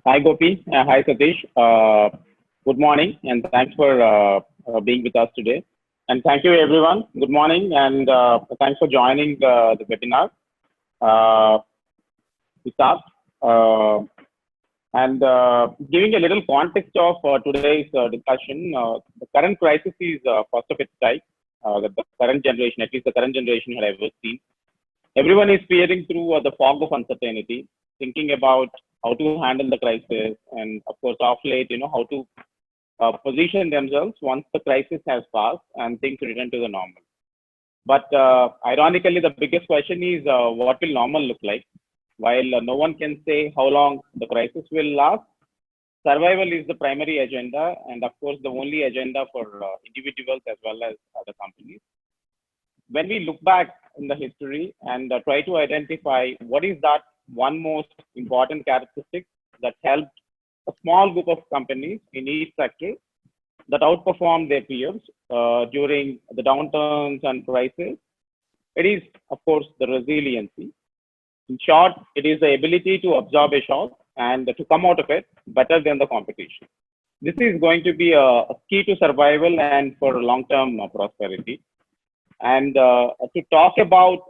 Hi, Gopi. Hi, Satish. Good morning, and thanks for being with us today. And thank you, everyone. Good morning, and thanks for joining the webinar. Uh, we start and giving a little context of today's discussion. The current crisis is first of its type that the current generation, at least the current generation, had ever seen. Everyone is peering through the fog of uncertainty, thinking about how to handle the crisis, and of course, off late, how to position themselves once the crisis has passed and things return to the normal. But ironically, the biggest question is what will normal look like? While no one can say how long the crisis will last, survival is the primary agenda, and of course, the only agenda for individuals as well as other companies. When we look back in the history and try to identify what is that one most important characteristic that helped a small group of companies in each sector that outperformed their peers during the downturns and crises, it is, of course, the resiliency. In short, it is the ability to absorb a shock and to come out of it better than the competition. This is going to be a key to survival and for long-term prosperity. And to talk about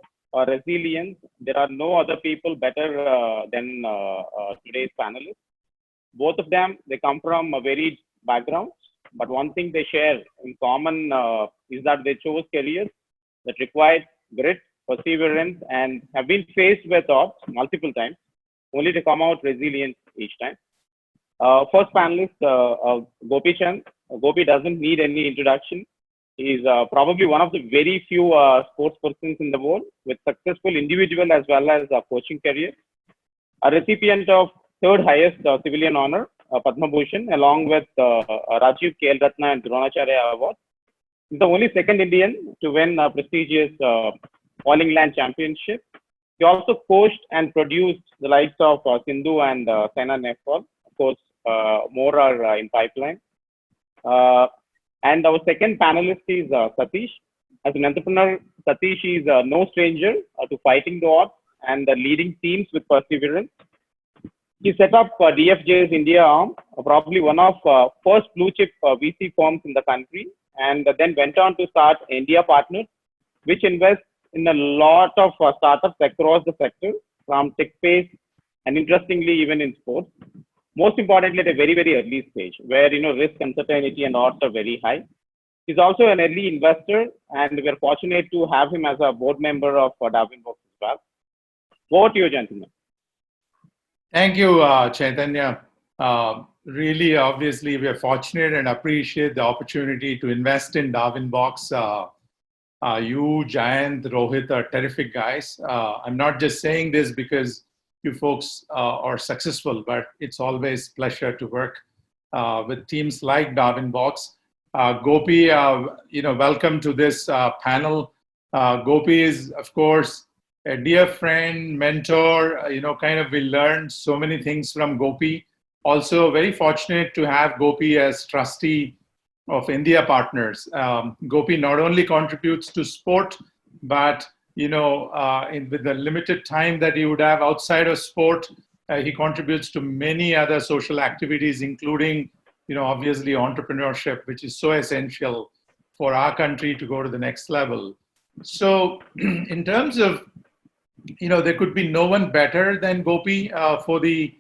resilience, there are no other people better than today's panelists. Both of them, they come from a varied backgrounds, but one thing they share in common is that they chose careers that required grit, perseverance, and have been faced with odds multiple times, only to come out resilient each time. First panelist, Gopichand. Gopi doesn't need any introduction. He is probably one of the very few sports persons in the world with successful individual as well as coaching career. A recipient of third highest civilian honor, Padma Bhushan, along with Rajiv Khel Ratna and Dronacharya Award. He's the only second Indian to win a prestigious All England Championship. He also coached and produced the likes of Sindhu and Saina Nehwal. Of course, more are in pipeline. And our second panelist is Satish. As an entrepreneur, Satish is no stranger to fighting the odds and leading teams with perseverance. He set up DFJ's India arm, probably one of first blue chip VC firms in the country, and then went on to start India Partners, which invests in a lot of startups across the sector, from tech space and interestingly even in sports. Most importantly, at a very, very early stage where, risk, uncertainty and odds are very high. He's also an early investor, and we're fortunate to have him as a board member of Darwinbox as well. Over to you, gentlemen. Thank you, Chaitanya. Really, obviously, we are fortunate and appreciate the opportunity to invest in Darwinbox. You, Jayant, Rohit are terrific guys. I'm not just saying this because you folks are successful, but it's always pleasure to work with teams like Darwinbox. Gopi, welcome to this panel. Gopi is, of course, a dear friend, mentor. We learned so many things from Gopi. Also, very fortunate to have Gopi as trustee of India Partners. Gopi not only contributes to sport, but with the limited time that he would have outside of sport, he contributes to many other social activities, including, obviously entrepreneurship, which is so essential for our country to go to the next level. So in terms of, there could be no one better than Gopi for the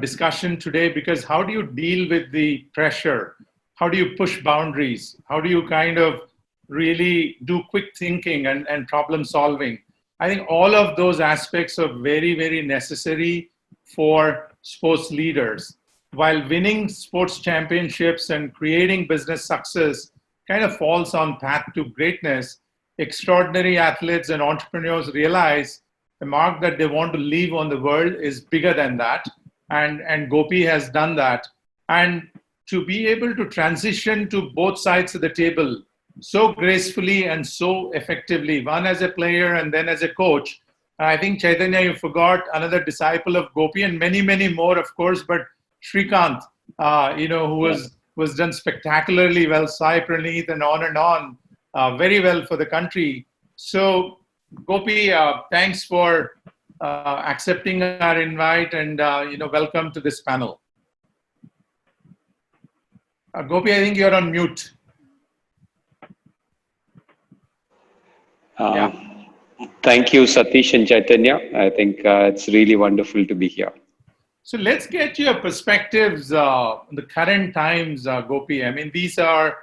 discussion today, because how do you deal with the pressure? How do you push boundaries? How do you kind of really do quick thinking and problem solving? I think all of those aspects are very, very necessary for sports leaders. While winning sports championships and creating business success kind of falls on path to greatness, extraordinary athletes and entrepreneurs realize the mark that they want to leave on the world is bigger than that. And Gopi has done that. And to be able to transition to both sides of the table so gracefully and so effectively, one as a player and then as a coach. I think, Chaitanya, you forgot another disciple of Gopi, and many, many more, of course, but Shrikant, who was done spectacularly well, Sai Praneeth, and on, very well for the country. So, Gopi, thanks for accepting our invite, and welcome to this panel. Gopi, I think you're on mute. Uh, Yeah. Thank you, Satish and Chaitanya. I think it's really wonderful to be here. So let's get your perspectives on the current times, Gopi. I mean, these are,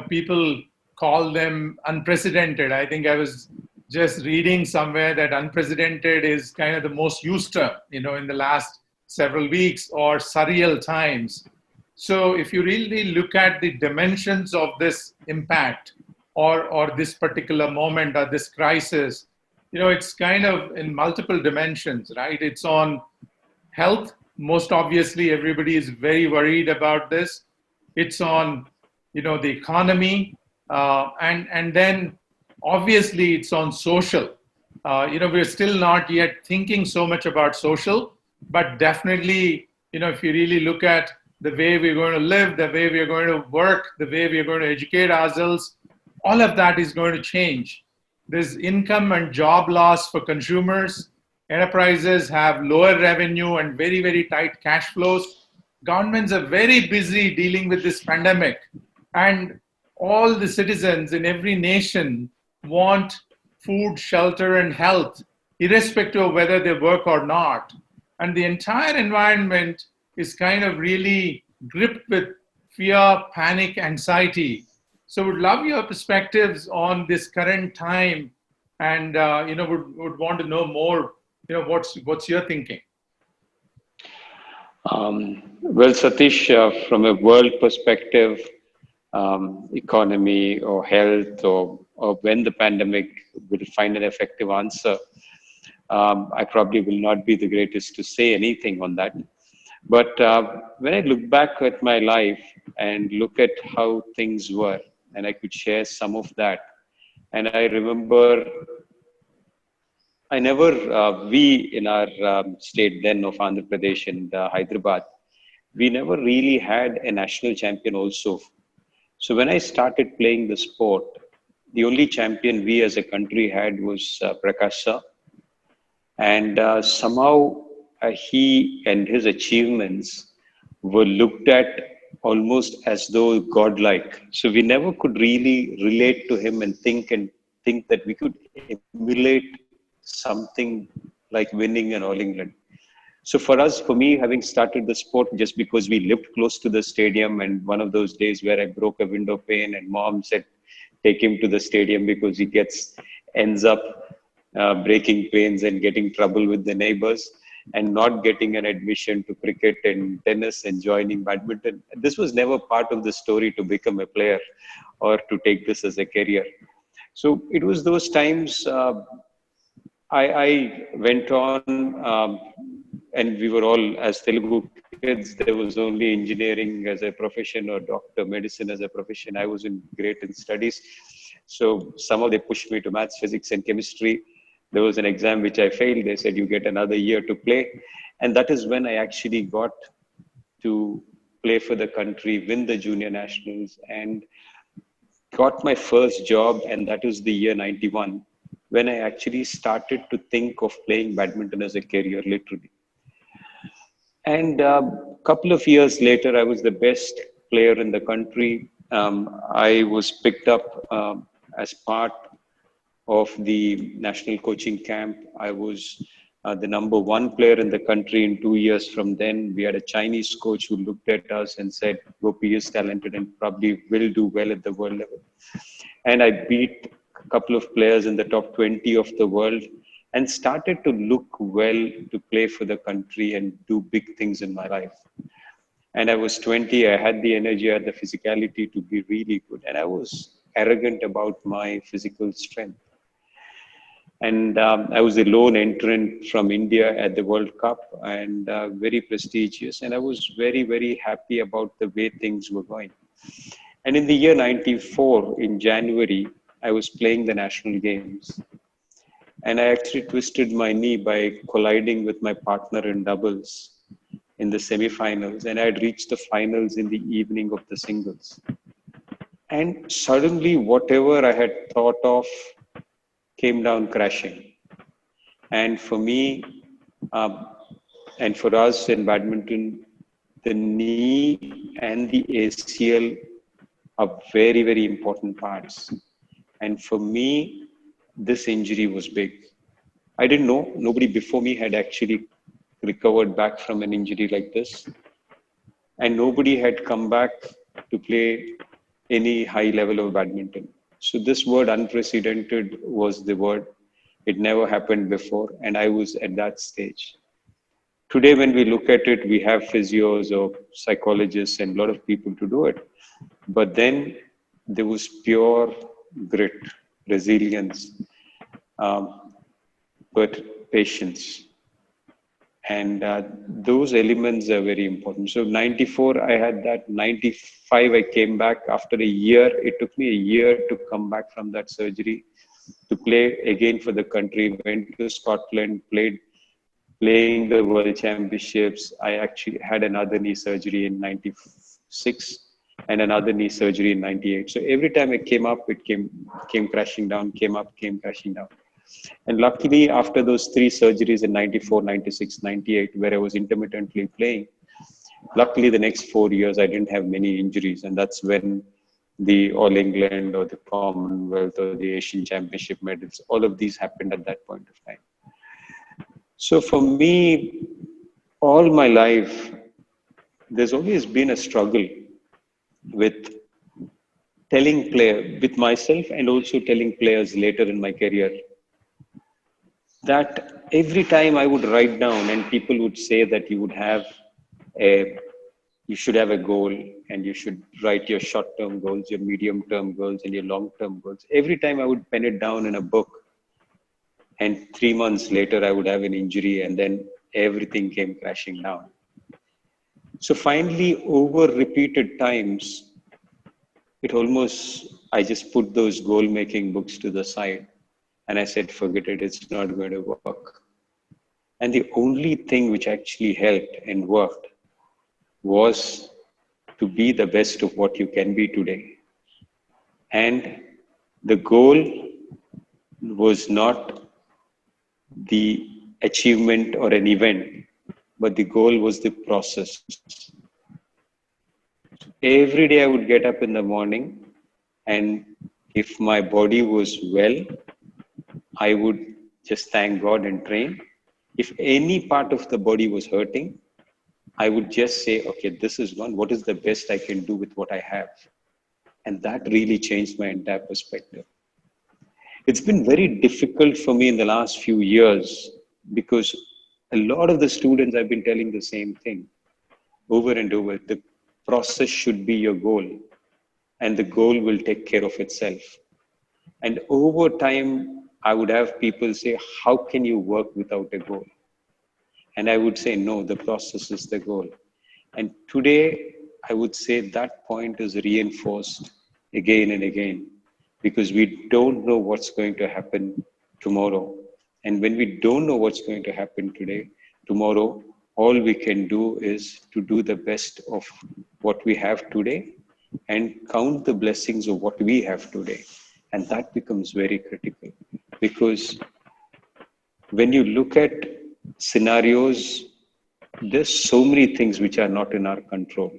people call them unprecedented. I think I was just reading somewhere that unprecedented is kind of the most used term, in the last several weeks, or surreal times. So if you really look at the dimensions of this impact, or this particular moment, or this crisis, it's kind of in multiple dimensions, right? It's on health. Most obviously, everybody is very worried about this. It's on, the economy, and then obviously it's on social. We're still not yet thinking so much about social, but definitely, if you really look at the way we're going to live, the way we're going to work, the way we're going to educate ourselves, all of that is going to change. There's income and job loss for consumers. Enterprises have lower revenue and very, very tight cash flows. Governments are very busy dealing with this pandemic. And all the citizens in every nation want food, shelter, and health, irrespective of whether they work or not. And the entire environment is kind of really gripped with fear, panic, anxiety. So, would love your perspectives on this current time, and would want to know more. What's your thinking? Well, Satish, from a world perspective, economy or health, or when the pandemic will find an effective answer, I probably will not be the greatest to say anything on that. But when I look back at my life and look at how things were, and I could share some of that, and I remember we in our state then of Andhra Pradesh and Hyderabad, we never really had a national champion also. So when I started playing the sport, the only champion we as a country had was Prakash sir. And somehow he and his achievements were looked at almost as though godlike. So we never could really relate to him and think that we could emulate something like winning an All England. So for me, having started the sport just because we lived close to the stadium, and one of those days where I broke a window pane and mom said, take him to the stadium because ends up breaking panes and getting trouble with the neighbors and not getting an admission to cricket and tennis and joining badminton. This was never part of the story to become a player or to take this as a career. So it was those times I went on, and we were all, as Telugu kids, there was only engineering as a profession or doctor, medicine as a profession. I wasn't great in studies. So somehow they pushed me to maths, physics, and chemistry. There was an exam which I failed. They said, you get another year to play. And that is when I actually got to play for the country, win the junior nationals, and got my first job. And that was the year 91, when I actually started to think of playing badminton as a career, literally. And a couple of years later, I was the best player in the country. I was picked up as part of the national coaching camp. I was the number one player in the country in 2 years from then. We had a Chinese coach who looked at us and said, Gopi is talented and probably will do well at the world level. And I beat a couple of players in the top 20 of the world and started to look well to play for the country and do big things in my life. And I was 20, I had the energy, I had the physicality to be really good. And I was arrogant about my physical strength. And I was the lone entrant from India at the World Cup, and very prestigious. And I was very, very happy about the way things were going. And in the year 94, in January, I was playing the national games. And I actually twisted my knee by colliding with my partner in doubles in the semifinals. And I had reached the finals in the evening of the singles. And suddenly, whatever I had thought of came down crashing. And for me, and for us in badminton, the knee and the ACL are very, very important parts. And for me, this injury was big. I didn't know. Nobody before me had actually recovered back from an injury like this. And nobody had come back to play any high level of badminton. So this word unprecedented was the word. It never happened before. And I was at that stage. Today, when we look at it, we have physios or psychologists and a lot of people to do it. But then there was pure grit, resilience, but patience. And those elements are very important. So 94, I had that. 95, I came back after a year. It took me a year to come back from that surgery to play again for the country. Went to Scotland, playing the World Championships. I actually had another knee surgery in 96 and another knee surgery in 98. So every time I came up, it came crashing down, came up, came crashing down. And luckily, after those 3 surgeries in 94, 96, 98, where I was intermittently playing, luckily the next 4 years, I didn't have many injuries. And that's when the All England or the Commonwealth or the Asian Championship medals, all of these happened at that point of time. So for me, all my life, there's always been a struggle with with myself and also telling players later in my career, that every time I would write down and people would say that you should have a goal and you should write your short-term goals, your medium-term goals and your long-term goals. Every time I would pen it down in a book and 3 months later I would have an injury and then everything came crashing down. So finally, over repeated times, I just put those goal-making books to the side. And I said, forget it, it's not going to work. And the only thing which actually helped and worked was to be the best of what you can be today. And the goal was not the achievement or an event, but the goal was the process. Every day I would get up in the morning, and if my body was well, I would just thank God and train. If any part of the body was hurting, I would just say, okay, this is one. What is the best I can do with what I have? And that really changed my entire perspective. It's been very difficult for me in the last few years because a lot of the students have been telling the same thing over and over. The process should be your goal, and the goal will take care of itself. And over time, I would have people say, how can you work without a goal? And I would say, no, the process is the goal. And today, I would say that point is reinforced again and again, because we don't know what's going to happen tomorrow. And when we don't know what's going to happen tomorrow, all we can do is to do the best of what we have today and count the blessings of what we have today. And that becomes very critical, because when you look at scenarios, there's so many things which are not in our control.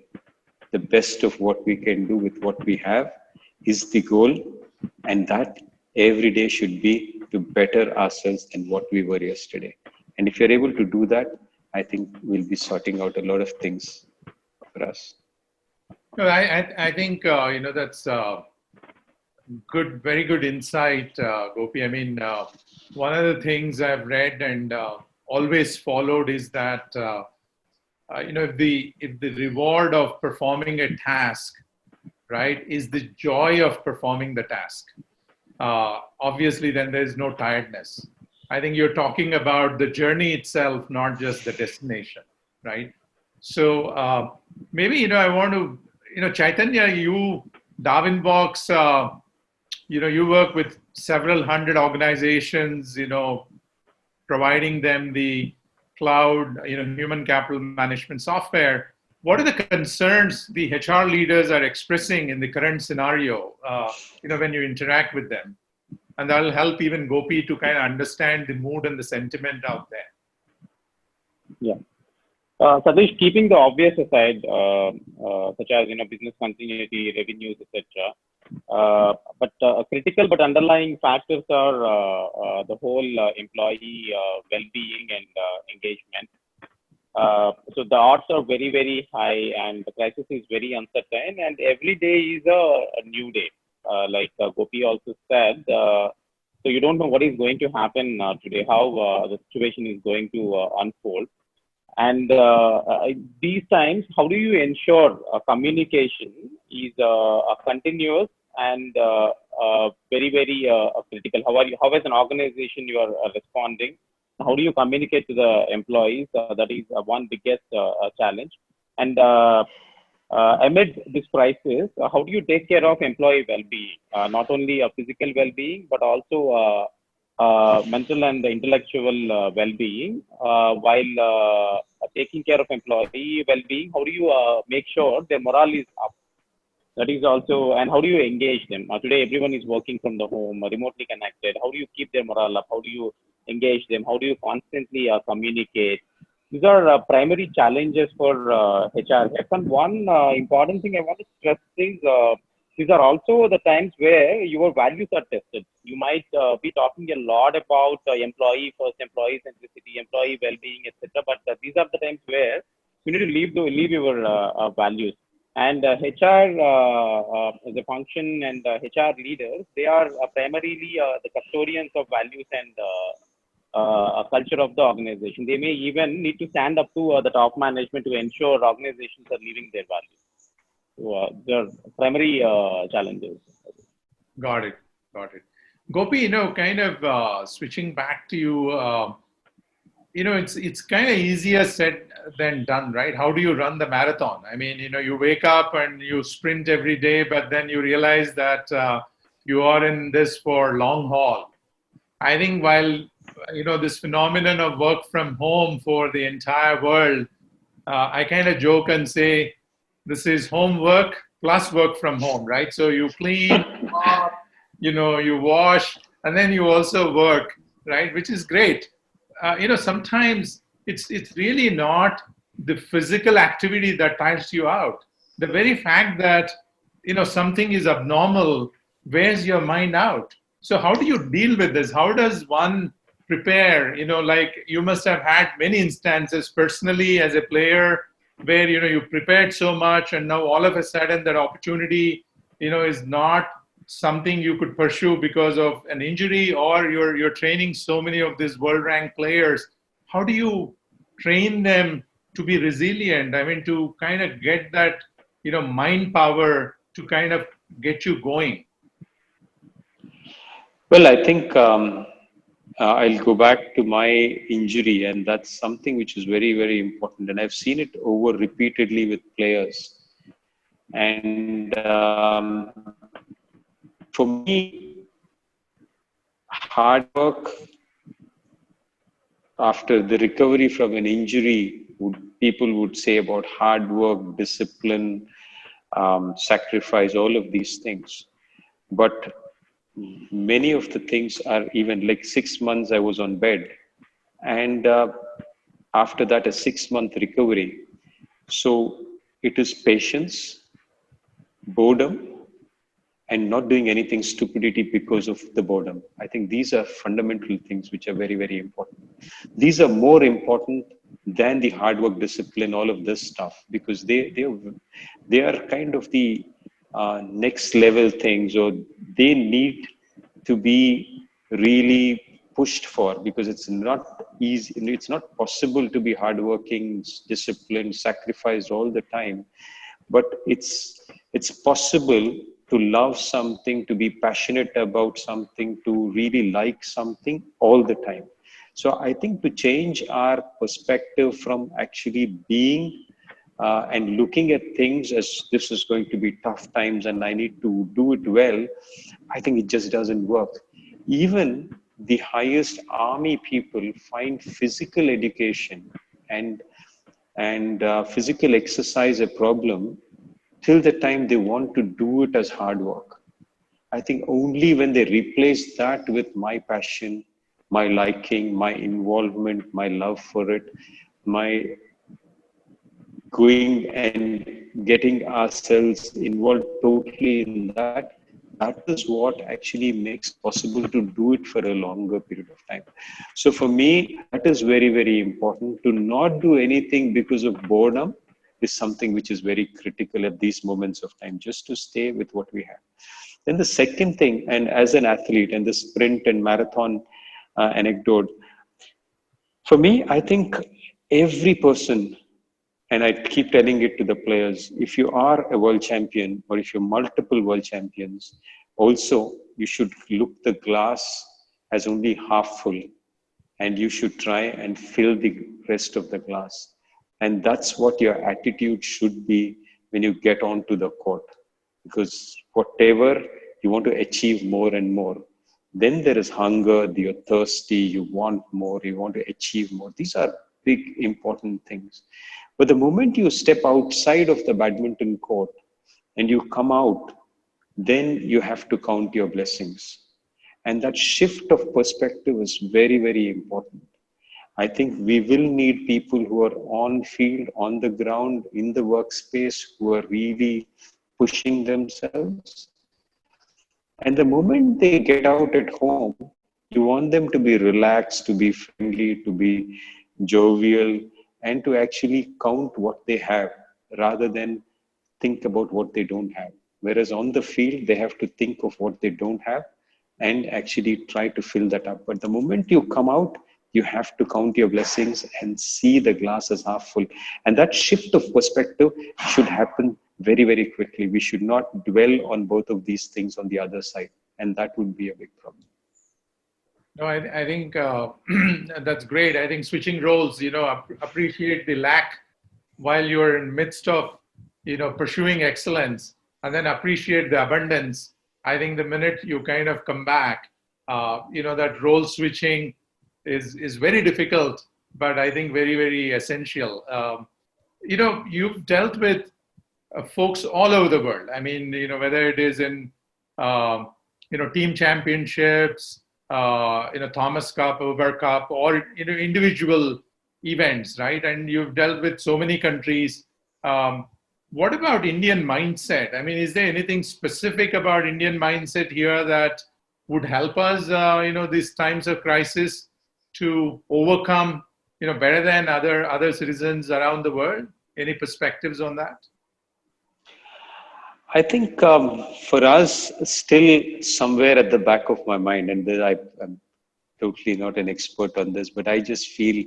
The best of what we can do with what we have is the goal, and that every day should be to better ourselves than what we were yesterday. And if you're able to do that, I think we'll be sorting out a lot of things for us. No, I think, that's good, very good insight, Gopi. I mean, one of the things I've read and always followed is that, if the reward of performing a task, right, is the joy of performing the task, obviously then there's no tiredness. I think you're talking about the journey itself, not just the destination, right? So maybe, I want to, Chaitanya, you, Darwinbox, you work with several hundred organizations, providing them the cloud, human capital management software. What are the concerns the HR leaders are expressing in the current scenario, when you interact with them? And that'll help even Gopi to kind of understand the mood and the sentiment out there. Yeah. Satish, keeping the obvious aside, such as business continuity, revenues, etc., but critical but underlying factors are the whole employee well-being and engagement. So the odds are very, very high, and the crisis is very uncertain, and every day is a new day. Like Gopi also said, so you don't know what is going to happen today, how the situation is going to unfold. And these times, how do you ensure communication is a continuous and very, very critical? How are you? How as an organization you are responding? How do you communicate to the employees? That is one biggest challenge. And amid this crisis, how do you take care of employee well-being? Not only physical well-being, but also mental and intellectual well-being. While taking care of employee well-being, how do you make sure their morale is up? That is also, and how do you engage them? Today, everyone is working from the home, remotely connected. How do you keep their morale up? How do you engage them? How do you constantly communicate? These are primary challenges for HR. And one important thing I want to stress is these are also the times where your values are tested. You might be talking a lot about employee first, employee centricity, employee well-being, etc. But these are the times where you need to leave your values. And HR as a function and HR leaders, they are primarily the custodians of values and culture of the organization. They may even need to stand up to the top management to ensure organizations are living their values. So there are primary challenges. Got it. Got it. Gopi, kind of switching back to you, it's kind of easier said than done, right? How do you run the marathon? I mean, you wake up and you sprint every day, but then you realize that you are in this for long haul. I think while, this phenomenon of work from home for the entire world, I kind of joke and say, this is homework plus work from home, right? So you clean, you wash, and then you also work, right? Which is great. Sometimes it's really not the physical activity that tires you out. The very fact that, something is abnormal wears your mind out. So how do you deal with this? How does one prepare? Like you must have had many instances personally as a player where, you prepared so much and now all of a sudden that opportunity, is not something you could pursue because of an injury, or you're training so many of these world-ranked players. How do you train them to be resilient? I mean, to kind of get that, mind power to kind of get you going. Well, I think I'll go back to my injury, and that's something which is very, very important. And I've seen it over repeatedly with players. And for me, hard work after the recovery from an injury, people would say about hard work, discipline, sacrifice, all of these things. But many of the things are even like 6 months I was on bed. And after that, a 6-month recovery. So it is patience, boredom, and not doing anything stupidity because of the boredom. I think these are fundamental things which are very, very important. These are more important than the hard work, discipline, all of this stuff, because they are kind of the next level things, or they need to be really pushed for, because it's not easy. It's not possible to be hardworking, disciplined, sacrificed all the time, but it's possible to love something, to be passionate about something, to really like something all the time. So I think to change our perspective from actually being and looking at things as this is going to be tough times and I need to do it well, I think it just doesn't work. Even the highest army people find physical education and physical exercise a problem till the time they want to do it as hard work. I think only when they replace that with my passion, my liking, my involvement, my love for it, my going and getting ourselves involved totally in that, that is what actually makes possible to do it for a longer period of time. So for me, that is very, very important. To not do anything because of boredom is something which is very critical at these moments of time, just to stay with what we have. Then the second thing, and as an athlete, and the sprint and marathon anecdote, for me, I think every person, and I keep telling it to the players, if you are a world champion or if you're multiple world champions, also you should look the glass as only half full, and you should try and fill the rest of the glass. And that's what your attitude should be when you get onto the court. Because whatever you want to achieve more and more, then there is hunger, you're thirsty, you want more, you want to achieve more. These are big, important things. But the moment you step outside of the badminton court and you come out, then you have to count your blessings. And that shift of perspective is very, very important. I think we will need people who are on field, on the ground, in the workspace, who are really pushing themselves. And the moment they get out at home, you want them to be relaxed, to be friendly, to be jovial, and to actually count what they have rather than think about what they don't have. Whereas on the field, they have to think of what they don't have and actually try to fill that up. But the moment you come out, you have to count your blessings and see the glass as half full. And that shift of perspective should happen very, very quickly. We should not dwell on both of these things on the other side. And that would be a big problem. No, I think that's great. I think switching roles, appreciate the lack while you're in midst of, pursuing excellence, and then appreciate the abundance. I think the minute you kind of come back, that role switching is very difficult, but I think very, very essential. You've dealt with folks all over the world. I mean, whether it is in, team championships, Thomas Cup, Uber Cup, or, individual events, right? And you've dealt with so many countries. What about Indian mindset? I mean, is there anything specific about Indian mindset here that would help us, these times of crisis to overcome, better than other citizens around the world? Any perspectives on that? I think for us, still somewhere at the back of my mind, and I'm totally not an expert on this, but I just feel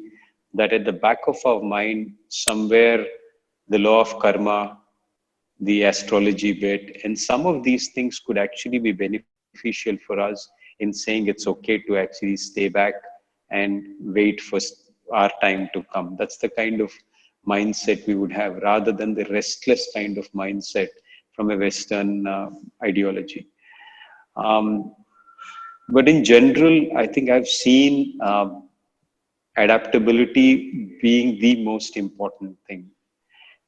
that at the back of our mind, somewhere the law of karma, the astrology bit, and some of these things could actually be beneficial for us in saying it's okay to actually stay back and wait for our time to come. That's the kind of mindset we would have rather than the restless kind of mindset from a Western ideology. But in general, I think I've seen adaptability being the most important thing.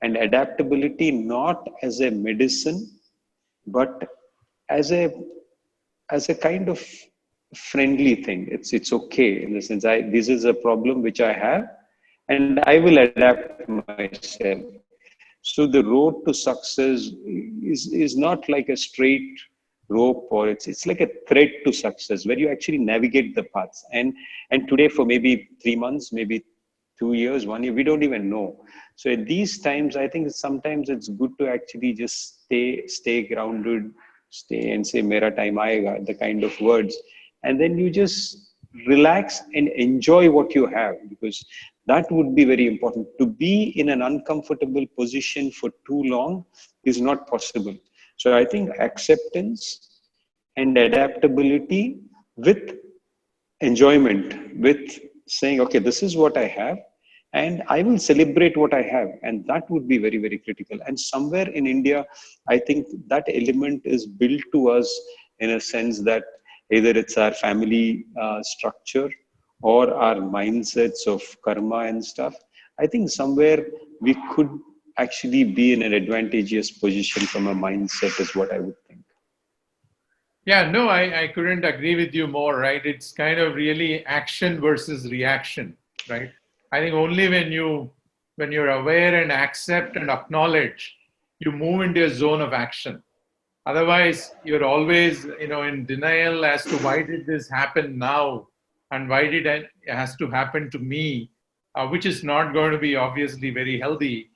And adaptability not as a medicine, but as a kind of friendly thing. It's okay in the sense this is a problem which I have, and I will adapt myself. So the road to success is not like a straight rope, or it's like a thread to success where you actually navigate the paths. And today for maybe 3 months, maybe 2 years, 1 year, we don't even know. So at these times, I think sometimes it's good to actually just stay grounded, stay and say "Mera time aayega," the kind of words, and then you just relax and enjoy what you have, because that would be very important. To be in an uncomfortable position for too long is not possible. So I think acceptance and adaptability with enjoyment, with saying, okay, this is what I have, and I will celebrate what I have. And that would be very, very critical. And somewhere in India, I think that element is built to us in a sense that either it's our family structure or our mindsets of karma and stuff. I think somewhere we could actually be in an advantageous position from a mindset is what I would think. Yeah, no, I couldn't agree with you more, right? It's kind of really action versus reaction, right? I think only when when you're aware and accept and acknowledge, you move into a zone of action. Otherwise, you're always, in denial as to why did this happen now, and why did it has to happen to me, which is not going to be obviously very healthy.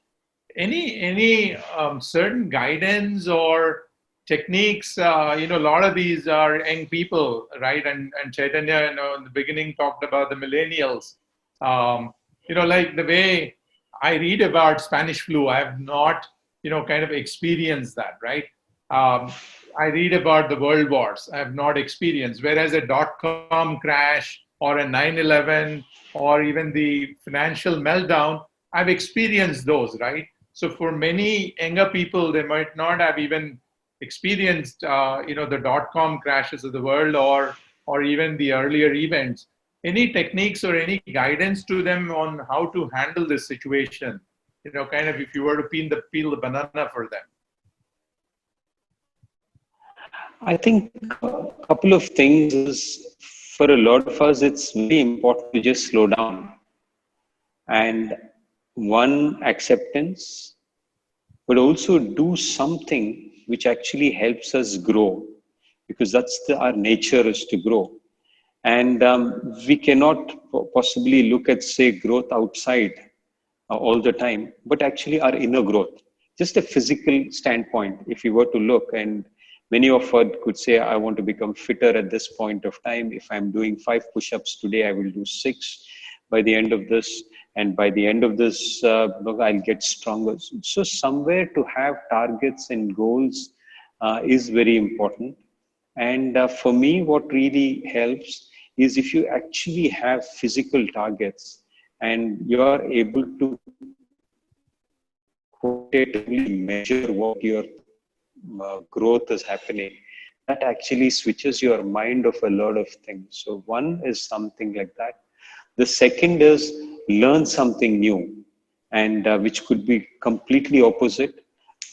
Any certain guidance or techniques? A lot of these are young people, right? And Chaitanya, in the beginning talked about the millennials. Like the way I read about Spanish flu, I have not, kind of experienced that, right? I read about the world wars. I have not experienced. Whereas a dot-com crash or a 9/11 or even the financial meltdown, I've experienced those, right? So for many younger people, they might not have even experienced, the dot-com crashes of the world or even the earlier events. Any techniques or any guidance to them on how to handle this situation? Kind of if you were to peel the banana for them. I think a couple of things is, for a lot of us, it's very important to just slow down. And one, acceptance, but also do something which actually helps us grow, because that's our nature is to grow. And we cannot possibly look at, say, growth outside all the time, but actually our inner growth, just a physical standpoint. If you were to look, and many of us could say, I want to become fitter at this point of time. If I'm doing 5 push-ups today, I will do 6 by the end of this. And by the end of this, I'll get stronger. So somewhere to have targets and goals is very important. And for me, what really helps is if you actually have physical targets and you're able to quantitatively measure what your growth is happening, that actually switches your mind of a lot of things. So one is something like that. The second is learn something new, and which could be completely opposite.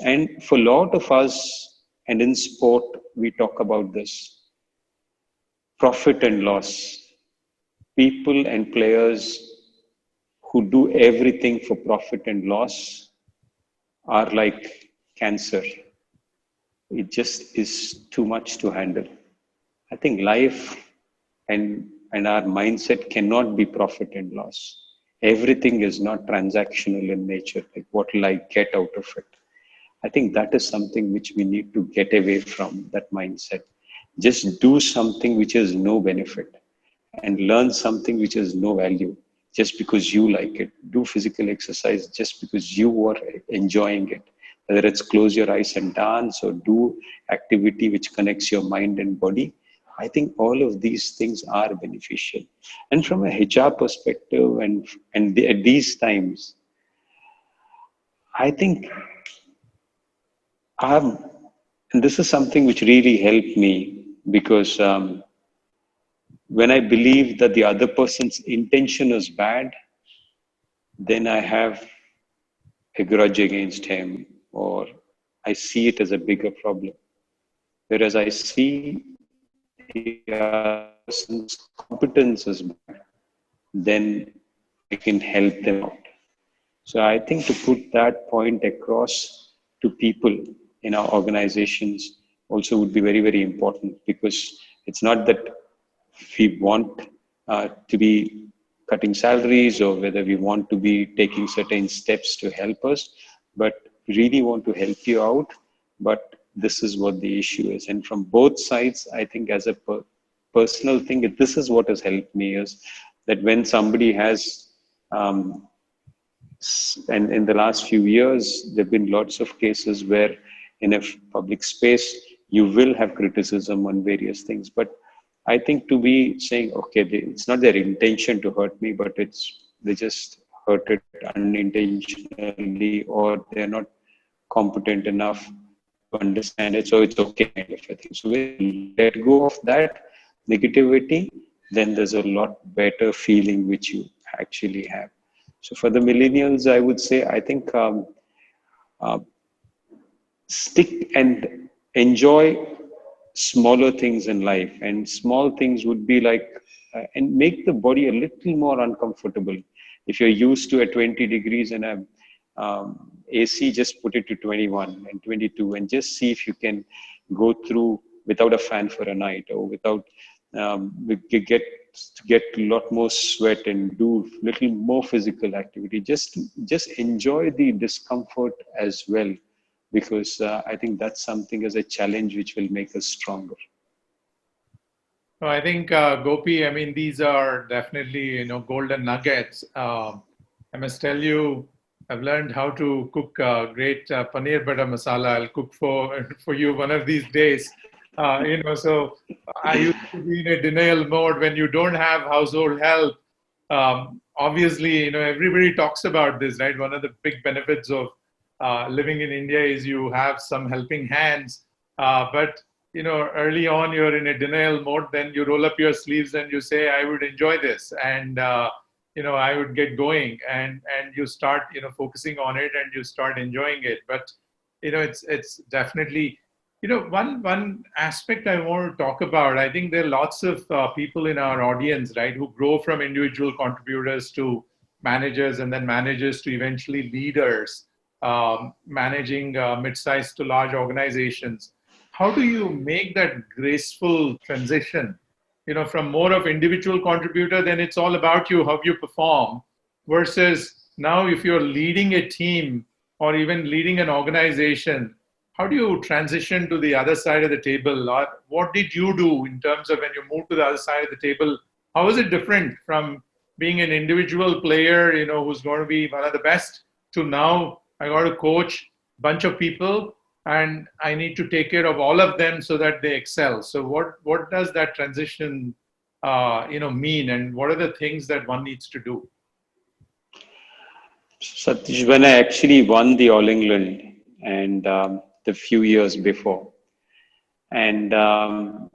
And for a lot of us, and in sport, we talk about this profit and loss. People and players who do everything for profit and loss are like cancer. It just is too much to handle. I think life and our mindset cannot be profit and loss. Everything is not transactional in nature. Like, what will I get out of it? I think that is something which we need to get away from, that mindset. Just do something which has no benefit and learn something which has no value just because you like it. Do physical exercise just because you are enjoying it. Whether it's close your eyes and dance or do activity which connects your mind and body. I think all of these things are beneficial. And from a HR perspective and at these times, I think and this is something which really helped me, because when I believe that the other person's intention is bad, then I have a grudge against him, or I see it as a bigger problem. Whereas I see the other person's competence is bad, then I can help them out. So I think to put that point across to people in our organizations also would be very, very important, because it's not that we want to be cutting salaries or whether we want to be taking certain steps to help us, but we really want to help you out. But this is what the issue is. And from both sides, I think as a personal thing, this is what has helped me, is that when somebody has, and in the last few years, there have been lots of cases where in a public space, you will have criticism on various things. But I think to be saying, okay, it's not their intention to hurt me, but they just hurt it unintentionally, or they're not competent enough to understand it, so it's okay, kind of a thing. So when you let go of that negativity, then there's a lot better feeling which you actually have. So for the millennials, I would say, I think stick and enjoy smaller things in life. And small things would be like, and make the body a little more uncomfortable. If you're used to a 20 degrees and a AC, just put it to 21 and 22 and just see if you can go through without a fan for a night, or without get a lot more sweat and do little more physical activity. Just enjoy the discomfort as well, because I think that's something as a challenge which will make us stronger. So I think, Gopi, I mean, these are definitely, golden nuggets. I must tell you, I've learned how to cook great paneer butter masala. I'll cook for you one of these days. So I used to be in a denial mode when you don't have household help. Obviously, everybody talks about this, right? One of the big benefits of living in India is you have some helping hands. But early on you're in a denial mode, then you roll up your sleeves and you say, I would enjoy this. And, I would get going, and you start, focusing on it, and you start enjoying it. But, it's definitely, one aspect I want to talk about. I think there are lots of people in our audience, right, who grow from individual contributors to managers, and then managers to eventually leaders, managing mid-sized to large organizations. How do you make that graceful transition, from more of individual contributor, then it's all about you, how you perform, versus now if you're leading a team or even leading an organization, how do you transition to the other side of the table? Or what did you do in terms of when you moved to the other side of the table? How is it different from being an individual player, who's going to be one of the best, to now I got to coach a bunch of people and I need to take care of all of them so that they excel. So what does that transition, mean, and what are the things that one needs to do? Satish, when I actually won the All England and the few years before, and I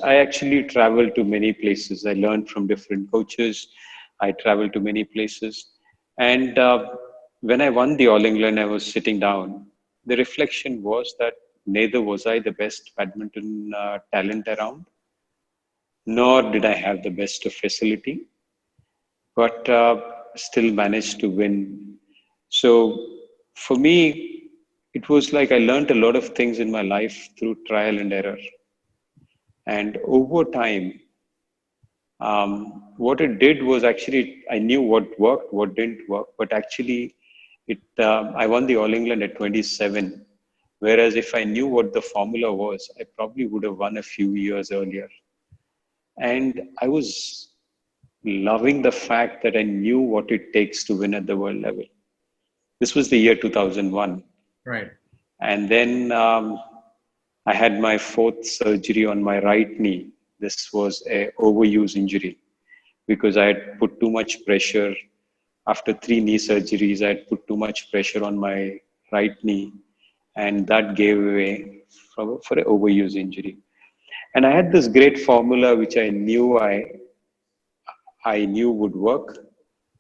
actually traveled to many places. I learned from different coaches. I traveled to many places, and when I won the All England, I was sitting down. The reflection was that neither was I the best badminton talent around, nor did I have the best of facility, but still managed to win. So for me, it was like I learned a lot of things in my life through trial and error. And over time, what it did was actually I knew what worked, what didn't work, but actually I won the All England at 27. Whereas if I knew what the formula was, I probably would have won a few years earlier. And I was loving the fact that I knew what it takes to win at the world level. This was the year 2001. Right. And then I had my 4th surgery on my right knee. This was an overuse injury because I had put too much pressure. After 3 knee surgeries, I had put too much pressure on my right knee, and that gave way for an overuse injury. And I had this great formula which I knew would work.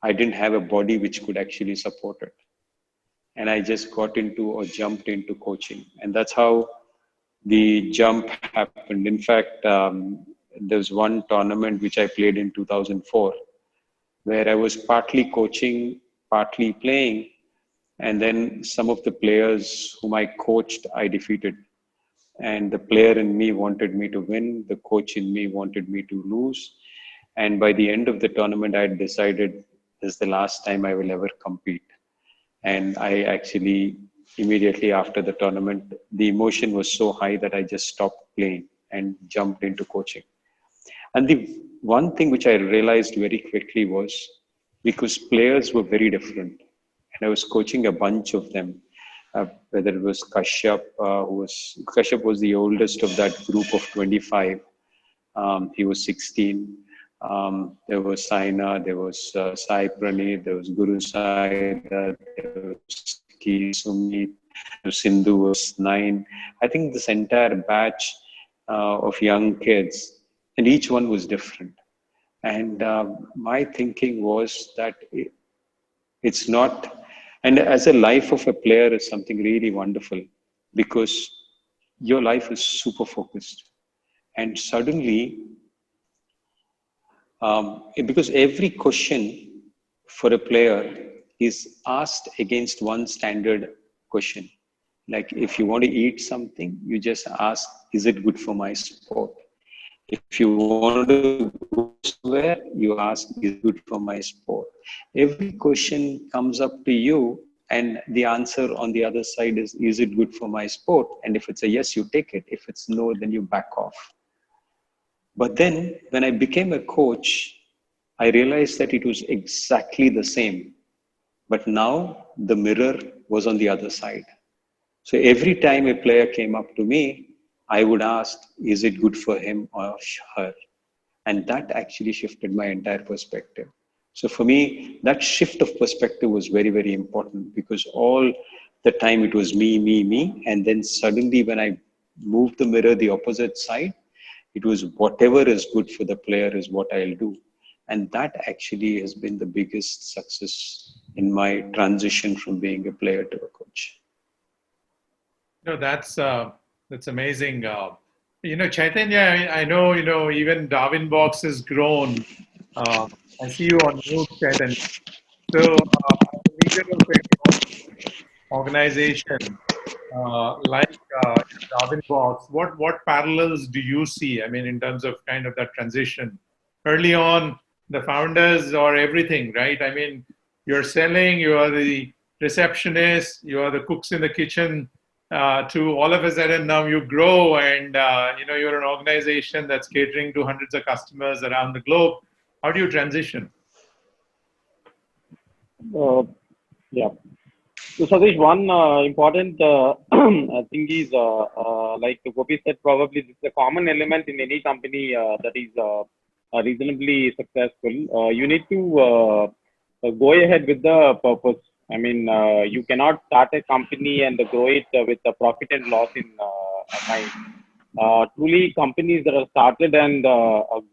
I didn't have a body which could actually support it. And I just got into or jumped into coaching. And that's how the jump happened. In fact, there's one tournament which I played in 2004, where I was partly coaching, partly playing. And then some of the players whom I coached, I defeated. And the player in me wanted me to win. The coach in me wanted me to lose. And by the end of the tournament, I had decided this is the last time I will ever compete. And I actually, immediately after the tournament, the emotion was so high that I just stopped playing and jumped into coaching. And the one thing which I realized very quickly was because players were very different. And I was coaching a bunch of them, whether it was Kashyap, Kashyap was the oldest of that group of 25. He was 16. There was Saina, there was Sai Praneeth, there was Guru Sai, there was Ki Sumit, Sindhu was 9. I think this entire batch of young kids, and each one was different. And my thinking was that it's not, and as a life of a player is something really wonderful because your life is super focused. And suddenly, Because every question for a player is asked against one standard question. Like if you want to eat something, you just ask, is it good for my sport? If you want to go somewhere, you ask, is it good for my sport? Every question comes up to you, and the answer on the other side is it good for my sport? And if it's a yes, you take it. If it's no, then you back off. But then when I became a coach, I realized that it was exactly the same. But now the mirror was on the other side. So every time a player came up to me, I would ask, is it good for him or her? And that actually shifted my entire perspective. So for me, that shift of perspective was very, very important, because all the time it was me, me, me. And then suddenly when I moved the mirror the opposite side, it was whatever is good for the player is what I'll do. And that actually has been the biggest success in my transition from being a player to a coach. No, that's amazing. Chaitanya, I know, even Darwin Box has grown. I see you on news, Chaitanya. So, as a leader of an organization like Darwin Box, what parallels do you see? I mean, in terms of kind of that transition. Early on, the founders or everything, right? I mean, you're selling, you are the receptionist, you are the cooks in the kitchen. To all of a sudden now you grow, and you're an organization that's catering to hundreds of customers around the globe. How do you transition? Yeah. So, Satish, one important thing is, like Gopi said, probably this is a common element in any company that is reasonably successful. You need to go ahead with the purpose. I mean, you cannot start a company and grow it with the profit and loss in mind. Truly, companies that are started and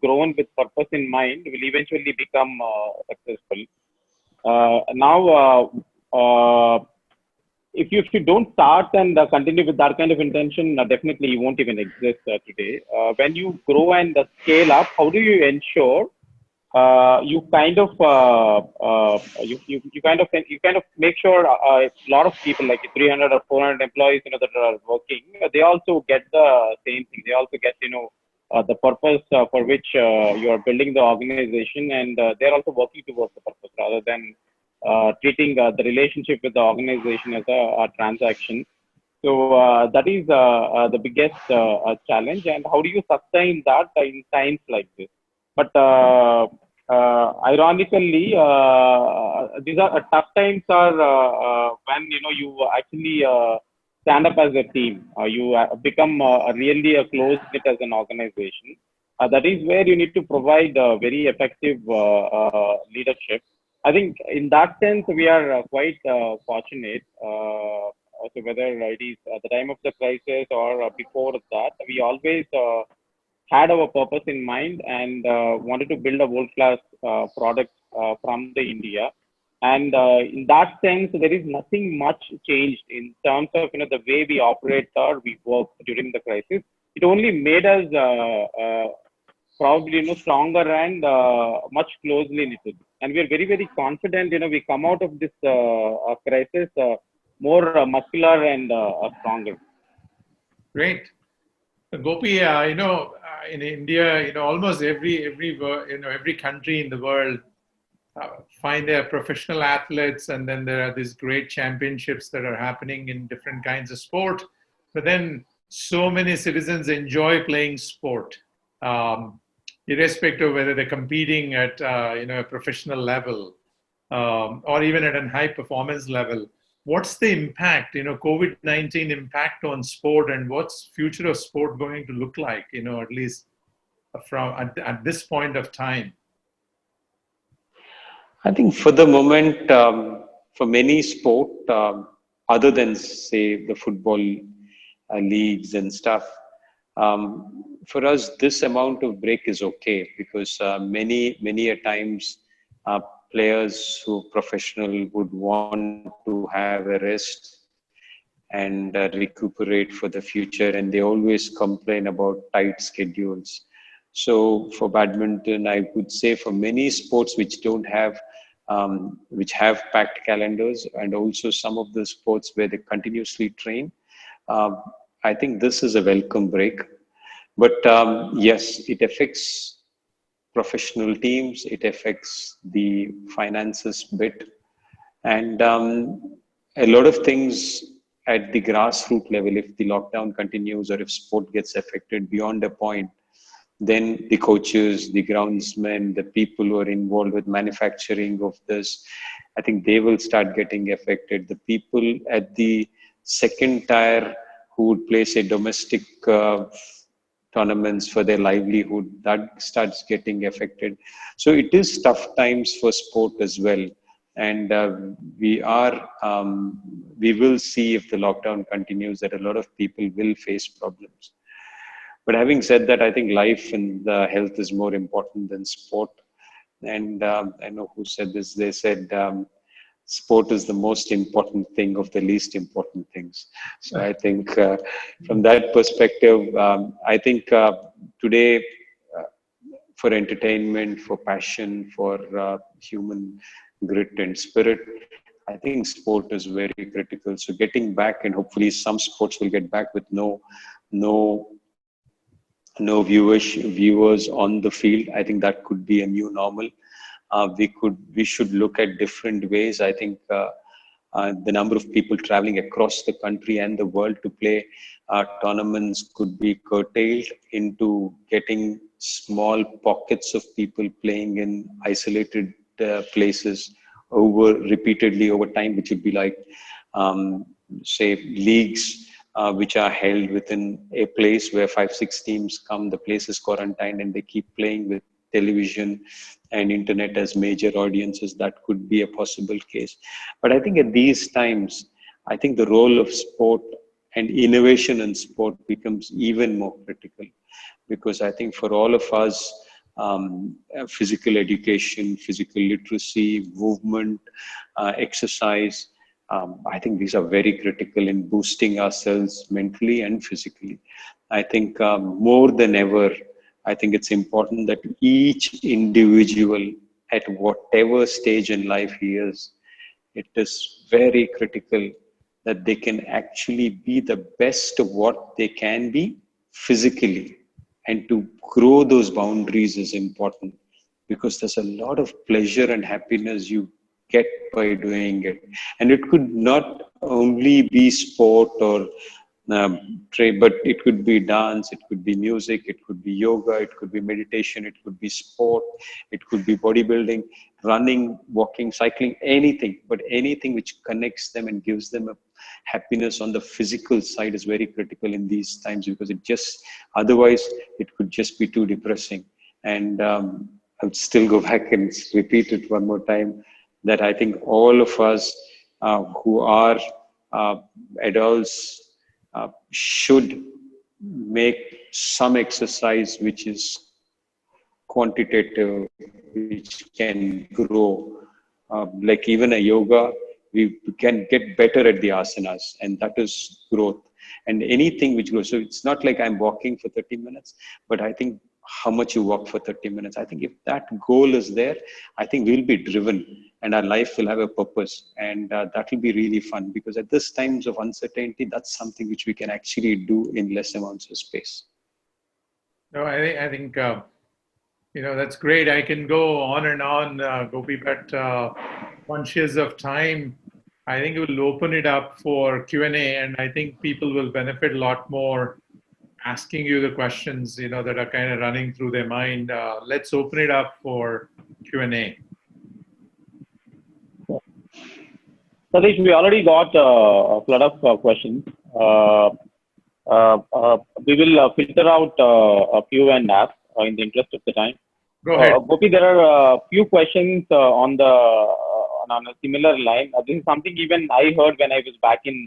grown with purpose in mind will eventually become successful. Now, if you don't start and continue with that kind of intention, definitely you won't even exist today. When you grow and scale up, how do you ensure you kind of you kind of make sure a lot of people like 300 or 400 employees that are working, they also get the same thing. They also get the purpose for which you are building the organization, and they're also working towards the purpose rather than treating the relationship with the organization as a transaction. So that is the biggest challenge. And how do you sustain that in times like this? But ironically, these are tough times are when you actually stand up as a team. You become really a close knit as an organization. That is where you need to provide very effective leadership. I think in that sense, we are quite fortunate. So whether it is at the time of the crisis or before that, we always had our purpose in mind and wanted to build a world-class product from the India. And in that sense, there is nothing much changed in terms of the way we operate or we work during the crisis. It only made us probably stronger and much closely knitted. And we are very, very confident. We come out of this crisis more muscular and stronger. Great. Gopi, in India, almost every country in the world find their professional athletes, and then there are these great championships that are happening in different kinds of sport. But then so many citizens enjoy playing sport, irrespective of whether they're competing at a professional level or even at a high performance level. What's the impact, COVID-19 impact on sport, and what's future of sport going to look like, at least from at this point of time? I think for the moment, for many sport, other than say the football leagues and stuff, for us, this amount of break is okay, because many a times players who are professional would want to have a rest and recuperate for the future, and they always complain about tight schedules. So for badminton, I would say for many sports which have packed calendars, and also some of the sports where they continuously train, uh, I think this is a welcome break. But yes, it affects professional teams, it affects the finances bit, and a lot of things at the grassroots level. If the lockdown continues or if sport gets affected beyond a point, then the coaches, the groundsmen, the people who are involved with manufacturing of this, I think they will start getting affected. The people at the second tier who would play, say, domestic tournaments for their livelihood, that starts getting affected. So it is tough times for sport as well. And we will see, if the lockdown continues, that a lot of people will face problems. But having said that, I think life and health is more important than sport. And I know who said this. They said sport is the most important thing of the least important things. So I think from that perspective, I think today, uh, for entertainment, for passion, for human grit and spirit, I think sport is very critical. So getting back, and hopefully some sports will get back with no viewers on the field. I think that could be a new normal. We should look at different ways. I think the number of people traveling across the country and the world to play tournaments could be curtailed into getting small pockets of people playing in isolated places repeatedly over time, which would be like, say, leagues which are held within a place where 5-6 teams come. The place is quarantined and they keep playing with television and internet as major audiences. That could be a possible case. But I think at these times, I think the role of sport and innovation in sport becomes even more critical, because I think for all of us, physical education, physical literacy, movement, exercise, I think these are very critical in boosting ourselves mentally and physically. I think more than ever, I think it's important that each individual, at whatever stage in life he is, it is very critical that they can actually be the best of what they can be physically. And to grow those boundaries is important, because there's a lot of pleasure and happiness you get by doing it. And it could not only be sport or trade, but it could be dance, it could be music, it could be yoga, it could be meditation, it could be sport, it could be bodybuilding, running, walking, cycling, anything. But anything which connects them and gives them a happiness on the physical side is very critical in these times, because it just, otherwise it could just be too depressing. And I would still go back and repeat it one more time, that I think all of us who are adults should make some exercise which is quantitative, which can grow. Like even a yoga, we can get better at the asanas, and that is growth. And anything which grows. So it's not like I'm walking for 30 minutes, but I think how much you walk for 30 minutes. I think if that goal is there, I think we'll be driven and our life will have a purpose. And that will be really fun, because at this times of uncertainty, that's something which we can actually do in less amounts of space. No, I think that's great. I can go on and on, Gopi, but conscious of time, I think it will open it up for Q&A, and I think people will benefit a lot more asking you the questions, that are kind of running through their mind. Let's open it up for Q&A. Sateesh, we already got a lot of questions. We will filter out a few and ask in the interest of the time. Go ahead. Gopi, there are a few questions on a similar line. This is something even I heard when I was back in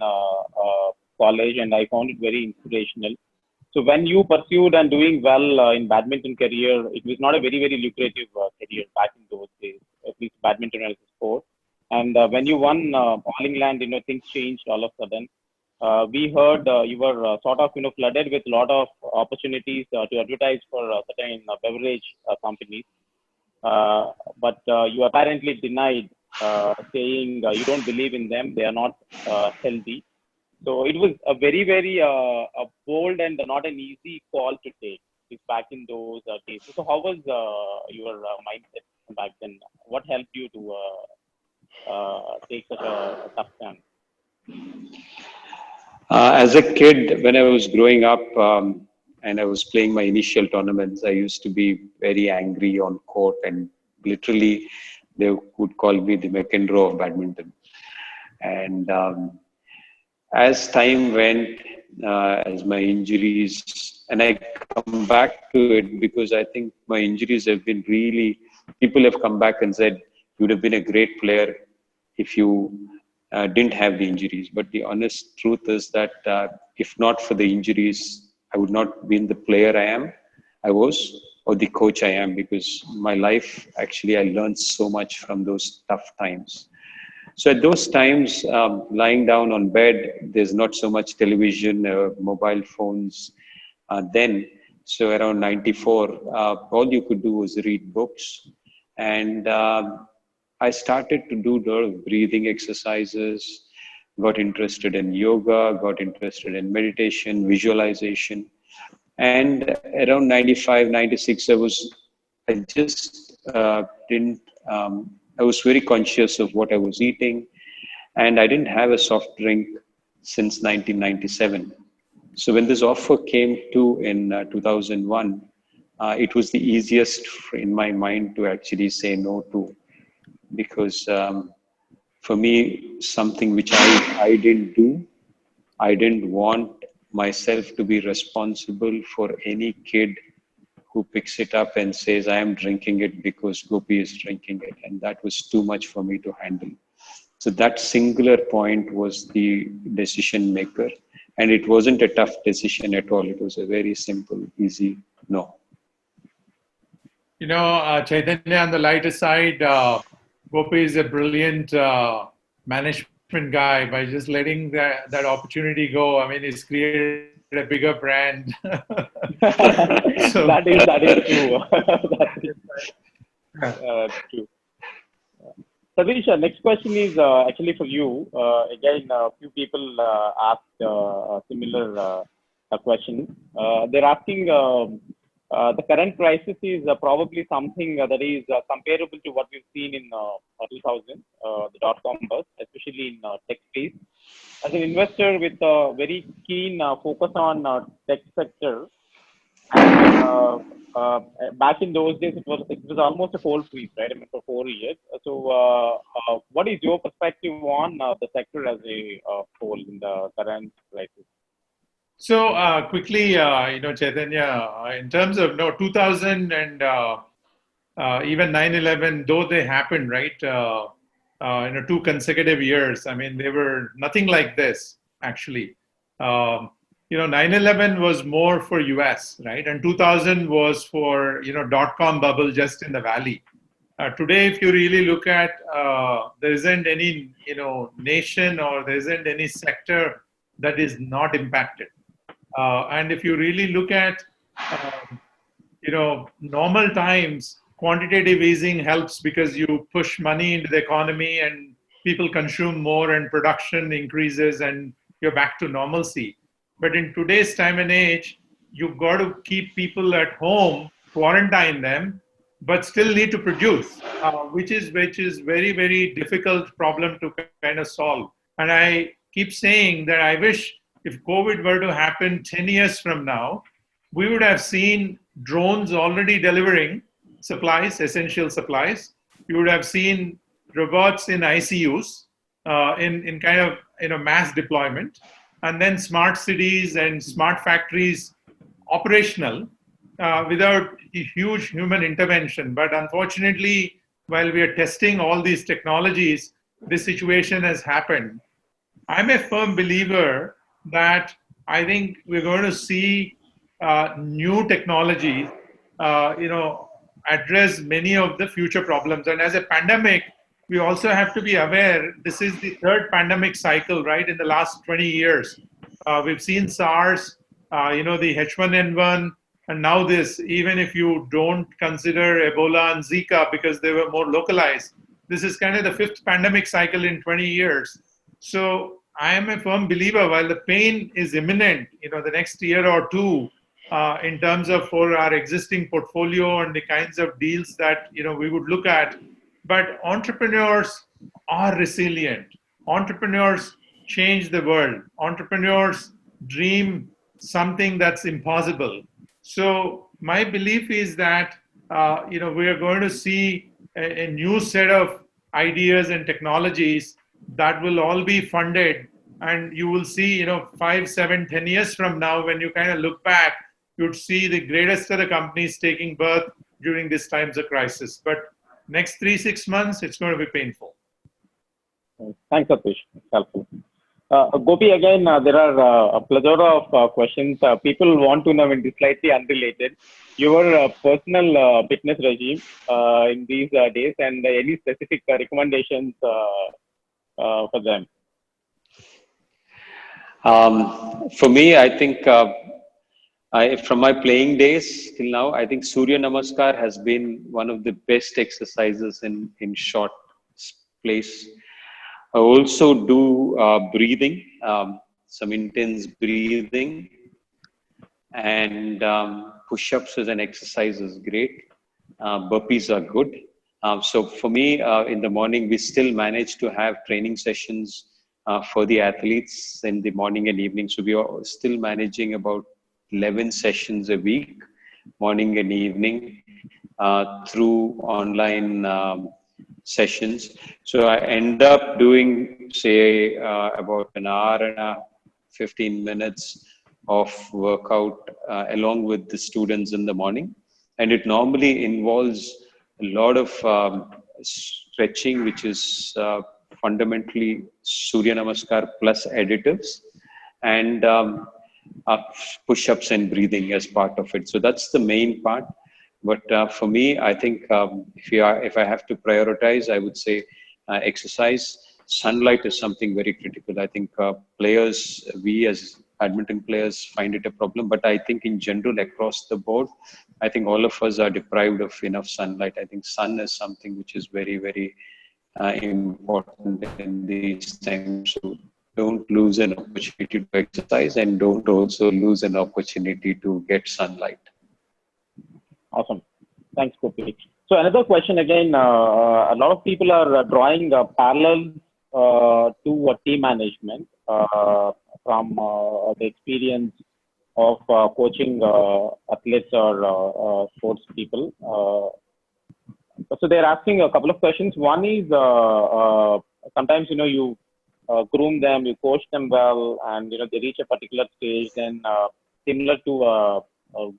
college, and I found it very inspirational. So when you pursued and doing well in badminton career, it was not a very, very lucrative career back in those days, at least badminton as a sport. And when you won All England, things changed all of a sudden. we heard you were sort of flooded with a lot of opportunities to advertise for certain beverage companies, but you apparently denied, saying you don't believe in them, they are not healthy. So it was a very, very a bold and not an easy call to take. It's back in those days. So how was your mindset back then? What helped you to take such a tough stand? As a kid, when I was growing up and I was playing my initial tournaments, I used to be very angry on court, and literally they would call me the McEnroe of badminton. And as time went, as my injuries, and I come back to it because I think my injuries have been really, people have come back and said, you would have been a great player if you didn't have the injuries. But the honest truth is that if not for the injuries, I would not be the player I was, or the coach I am, because my life, actually, I learned so much from those tough times. So at those times, lying down on bed, there's not so much television, mobile phones then. So around 94, all you could do was read books. And I started to do a lot of breathing exercises, got interested in yoga, got interested in meditation, visualization. And around 95, 96, I just didn't, I was very conscious of what I was eating, and I didn't have a soft drink since 1997. So when this offer came to in 2001, it was the easiest in my mind to actually say no to, because for me, something which I didn't do, I didn't want myself to be responsible for any kid who picks it up and says, I am drinking it because Gopi is drinking it. And that was too much for me to handle. So that singular point was the decision maker. And it wasn't a tough decision at all. It was a very simple, easy no. Chaitanya, on the lighter side, Gopi is a brilliant management guy. By just letting that opportunity go, I mean, he's created a bigger brand. So, that is true. That's true. Sateesh, next question is actually for you. Again, a few people asked a similar question. They're asking, the current crisis is probably something that is comparable to what we've seen in 2000, the dot-com bust, especially in tech space. As an investor with a very keen focus on tech sector, and, back in those days, it was almost a cold freeze, right? I mean, for 4 years. So, what is your perspective on the sector as a whole in the current crisis? So quickly, Chaitanya, in terms of 2000 and even 9/11, though they happened, right? 2 consecutive years. I mean, they were nothing like this actually. 9/11 was more for US, right? And 2000 was for dot-com bubble just in the valley. Today, if you really look at, there isn't any nation or there isn't any sector that is not impacted. And if you really look at, normal times, quantitative easing helps because you push money into the economy and people consume more and production increases and you're back to normalcy. But in today's time and age, you've got to keep people at home, quarantine them, but still need to produce, which is very, very difficult problem to kind of solve. And I keep saying that I wish if COVID were to happen 10 years from now, we would have seen drones already delivering supplies, essential supplies. You would have seen robots in ICUs in kind of mass deployment, and then smart cities and smart factories operational without huge human intervention. But unfortunately, while we are testing all these technologies, this situation has happened. I'm a firm believer that I think we're going to see new technologies, address many of the future problems. And as a pandemic, we also have to be aware this is the 3rd pandemic cycle, right, in the last 20 years. We've seen SARS, the H1N1, and now this. Even if you don't consider Ebola and Zika because they were more localized, this is kind of the fifth pandemic cycle in 20 years. So I am a firm believer, while the pain is imminent, the next year or two, in terms of for our existing portfolio and the kinds of deals that we would look at. But entrepreneurs are resilient. Entrepreneurs change the world. Entrepreneurs dream something that's impossible. So my belief is that we are going to see a new set of ideas and technologies that will all be funded, and you will see 5, 7, 10 years from now, when you kind of look back, you'd see the greatest of the companies taking birth during these times of crisis. But next 3-6 months, it's going to be painful. Thanks, Satish. It's helpful. Gopi, again, there are a plethora of questions. People want to know, in slightly unrelated, your personal fitness regime in these days, and any specific recommendations for them. For me, I think from my playing days till now, I think Surya Namaskar has been one of the best exercises in short place. I also do breathing, some intense breathing, and push-ups as an exercise is great. Burpees are good. So for me, in the morning, we still manage to have training sessions for the athletes in the morning and evening. So we are still managing about 11 sessions a week, morning and evening, through online sessions. So I end up doing, say, about an hour and 15 minutes of workout along with the students in the morning. And it normally involves a lot of stretching, which is fundamentally Surya Namaskar plus additives, and push-ups and breathing as part of it. So that's the main part. But for me, I think if I have to prioritize, I would say exercise. Sunlight is something very critical. I think players, we as badminton players, find it a problem. But I think in general, across the board, I think all of us are deprived of enough sunlight. I think sun is something which is very, very important in these times. So don't lose an opportunity to exercise, and don't also lose an opportunity to get sunlight. Awesome. Thanks, Gopi. So another question again, a lot of people are drawing parallels to team management from the experience of coaching athletes or sports people. So they're asking a couple of questions. One is sometimes, you groom them, you coach them well, and, they reach a particular stage, then similar to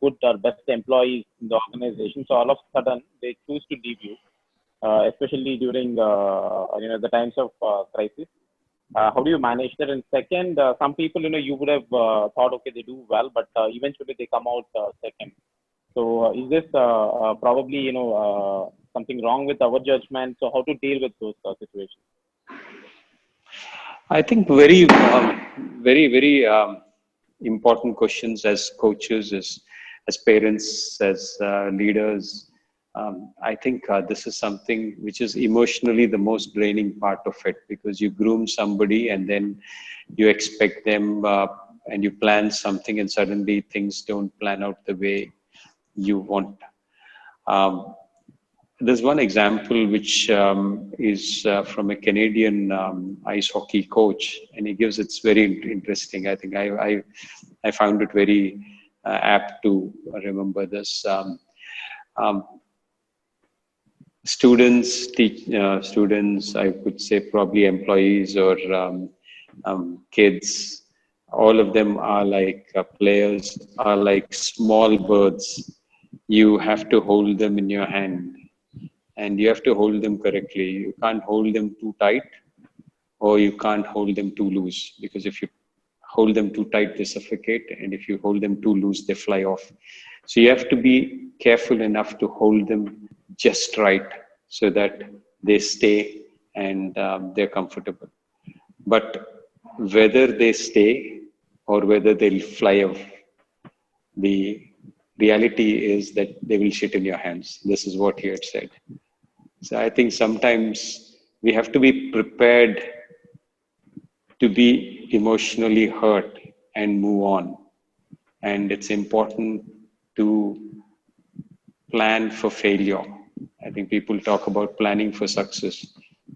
good or best employees in the organization. So all of a sudden they choose to leave you, especially during the times of crisis. How do you manage that? And second, some people, you would have thought, okay, they do well, but eventually they come out second. So is this probably, something wrong with our judgment? So how to deal with those situations? I think very, very important questions as coaches, as parents, as leaders. I think this is something which is emotionally the most draining part of it, because you groom somebody and then you expect them and you plan something, and suddenly things don't plan out the way you want. There's one example which is from a Canadian ice hockey coach, and he gives it's very interesting. I think I found it very apt to remember this. Students, I could say probably employees or kids, all of them are like players, are like small birds. You have to hold them in your hand, and you have to hold them correctly. You can't hold them too tight, or you can't hold them too loose, because if you hold them too tight, they suffocate, and if you hold them too loose, they fly off. So you have to be careful enough to hold them just right so that they stay and they're comfortable. But whether they stay or whether they'll fly off. The reality is that they will shit in your hands. This is what he had said. So I think sometimes we have to be prepared to be emotionally hurt and move on. And it's important to plan for failure. I think people talk about planning for success,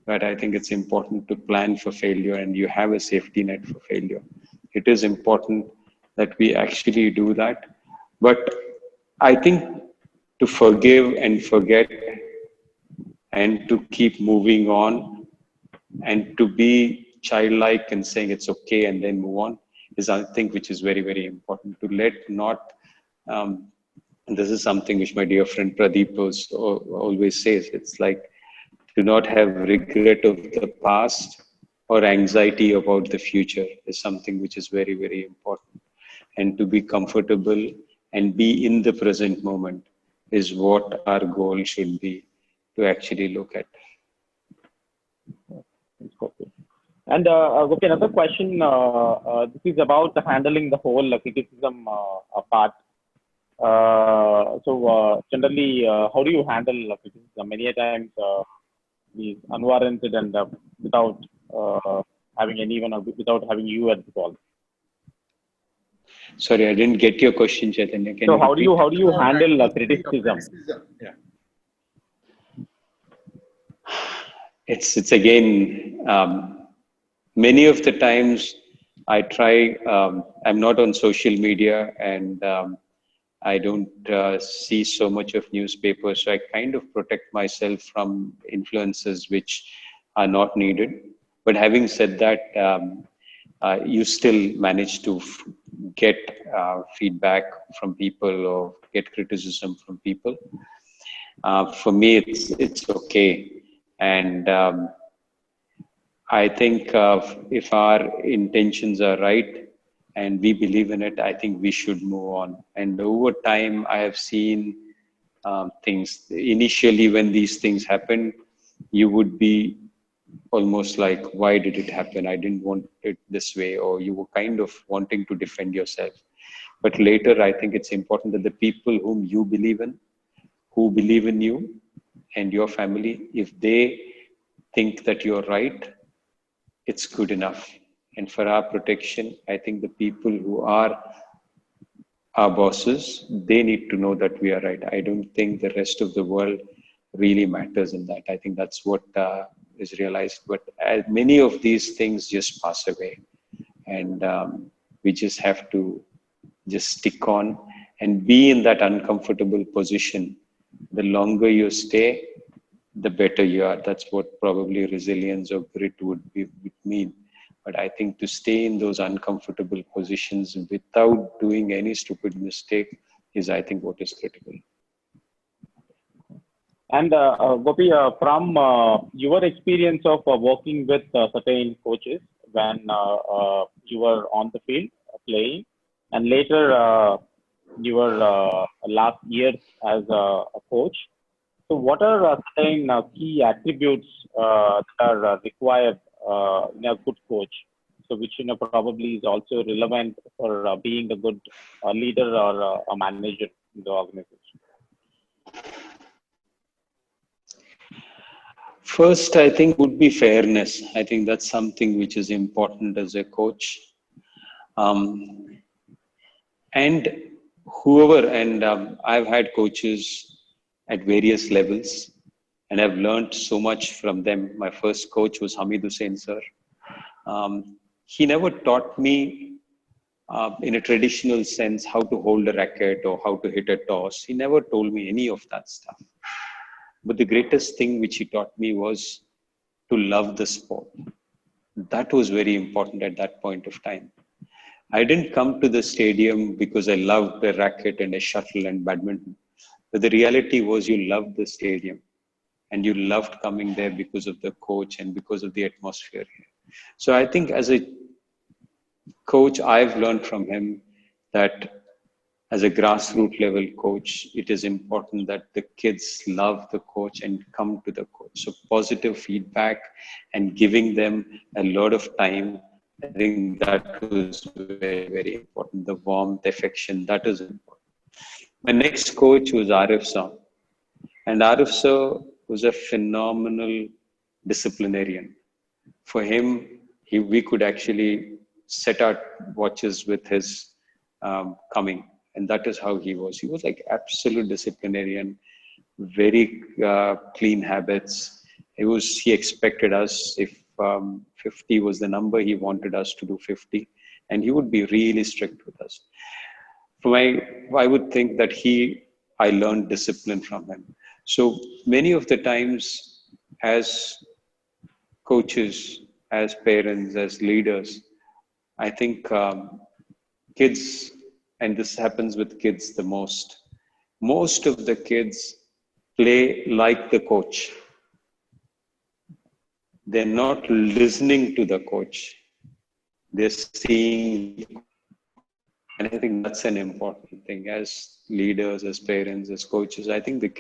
but I think it's important to plan for failure, and you have a safety net for failure. It is important that we actually do that. But I think to forgive and forget and to keep moving on and to be childlike and saying it's okay and then move on is, I think, which is very, very important. To let not, and this is something which my dear friend Pradeep always says, it's like, do not have regret of the past or anxiety about the future is something which is very, very important. And to be comfortable and be in the present moment is what our goal should be to actually look at. And Gopi, another question. This is about handling the whole criticism part. Generally, how do you handle criticism? Many a times, is unwarranted and without having anyone, without having you at the call. Sorry, I didn't get your question, Chaitanya. So how do you handle criticism? Yeah. It's again, many of the times I try, I'm not on social media, and I don't see so much of newspapers. So I kind of protect myself from influences which are not needed. But having said that, you still manage to get feedback from people or get criticism from people. For me, it's okay. And I think if our intentions are right and we believe in it, I think we should move on. And over time, I have seen things. Initially, when these things happen, you would be almost like, why did it happen? I didn't want it this way. Or you were kind of wanting to defend yourself. But later, I think it's important that the people whom you believe in, who believe in you and your family, if they think that you're right, it's good enough. And for our protection, I think the people who are our bosses, they need to know that we are right. I don't think the rest of the world really matters in that. I think that's what is realized. But many of these things just pass away. And we just have to just stick on and be in that uncomfortable position. The longer you stay, the better you are. That's what probably resilience or grit would mean. But I think to stay in those uncomfortable positions without doing any stupid mistake is, I think, what is critical. And Gopi, from your experience of working with certain coaches when you were on the field playing, and later your last years as a coach, so what are certain key attributes that are required in a good coach? So which probably is also relevant for being a good leader or a manager in the organization. First, I think would be fairness. I think that's something which is important as a coach. And whoever, and I've had coaches at various levels, and I've learned so much from them. My first coach was Hamid Hussain sir. He never taught me in a traditional sense how to hold a racket or how to hit a toss. He never told me any of that stuff. But the greatest thing which he taught me was to love the sport. That was very important at that point of time. I didn't come to the stadium because I loved the racket and a shuttle and badminton. But the reality was you loved the stadium and you loved coming there because of the coach and because of the atmosphere here. So I think as a coach, I've learned from him that as a grassroots level coach, it is important that the kids love the coach and come to the coach. So positive feedback and giving them a lot of time I think that was very, very important. The warmth, affection, that is important. My next coach was Arif Sir. And Arif Sir was a phenomenal disciplinarian. For him, we could actually set our watches with his coming. And that is how he was. He was like absolute disciplinarian, very clean habits. He expected us, if 50 was the number, he wanted us to do 50. And he would be really strict with us. I would think that I learned discipline from him. So many of the times as coaches, as parents, as leaders, I think kids, and this happens with kids the most of the kids play like the coach. They're not listening to the coach. They're seeing. And I think that's an important thing as leaders, as parents, as coaches. I think the